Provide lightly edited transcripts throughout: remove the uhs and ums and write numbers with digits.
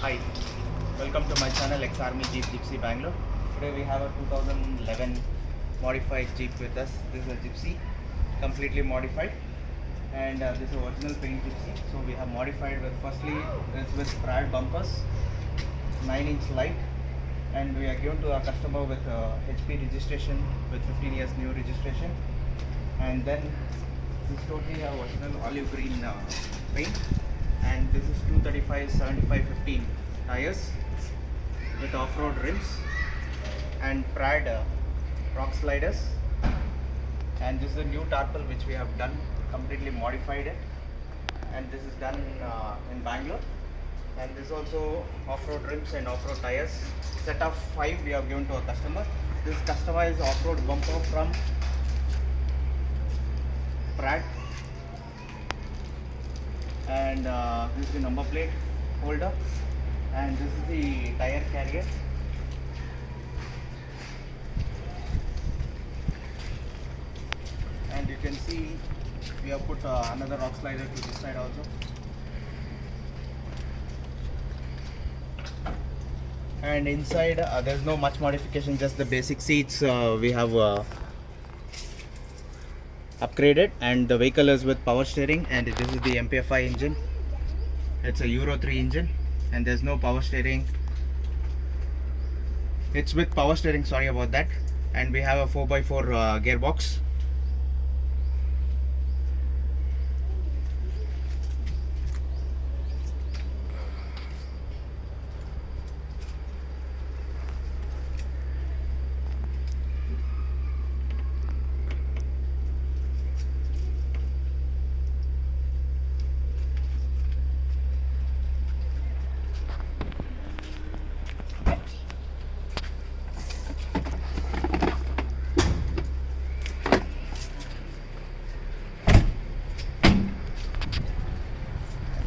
Hi, welcome to my channel Ex Army Gypsy Bangalore. Today we have a 2011 modified Jeep with us. This is a Gypsy, completely modified, and this is original paint Gypsy. So we have modified with, firstly it's with Prad bumpers, 9-inch light, and we are given to our customer with HP registration with 15 years new registration, and then this totally have original olive green paint, and this is 235 75 15 tires with off-road rims and Prad rock sliders, and this is a new tarpaul which we have done, completely modified it, and this is done in Bangalore. And this is also off-road rims and off-road tires, set of 5 we have given to a customer. This customized off-road bumper from Prad, and this is the number plate holder, and this is the Tyre Carrier. And you can see we have put another rock slider to this side also. And inside there's no much modification, just the basic seats we have upgraded, and the vehicle is with power steering, and this is the Mpfi engine. It's a Euro 3 engine, and there's no power steering. It's with power steering, sorry about that. And we have a 4x4 gearbox.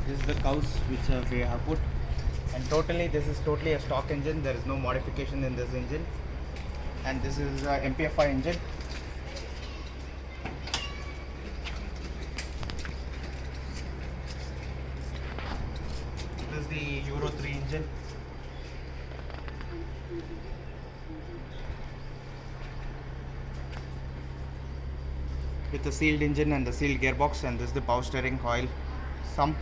This is the cows which we have put, and totally this is totally a stock engine. There is no modification in this engine, and this is Mpfi engine. This is the Euro 3 engine. With the sealed engine and the sealed gearbox, and this is the power steering coil sump.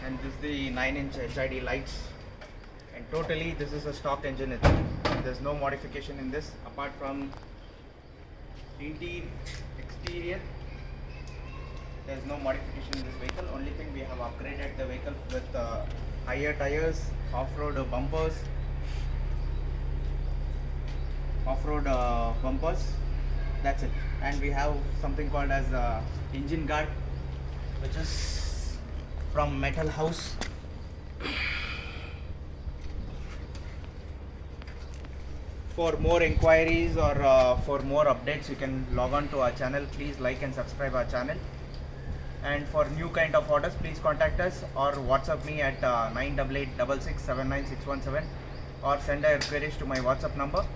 And this is the 9-inch HID lights, and totally this is a stock engine itself. There's no modification in this apart from exterior. There's no modification in this vehicle. Only thing, we have upgraded the vehicle with higher tires, off-road bumpers, that's it. And we have something called as engine guard, which is from Metal House. For more inquiries or for more updates, you can log on to our channel. Please like and subscribe our channel. And for new kind of orders, please contact us or WhatsApp me at 98866 or send your queries to my WhatsApp number.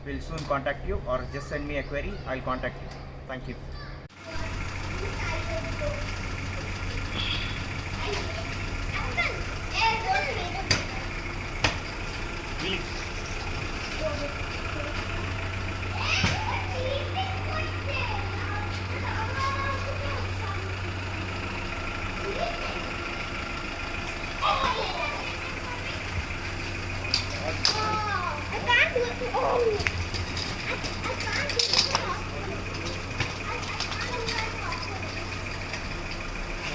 We'll soon contact you, or just send me a query, I'll contact you. Thank you. I can't do it. Oh.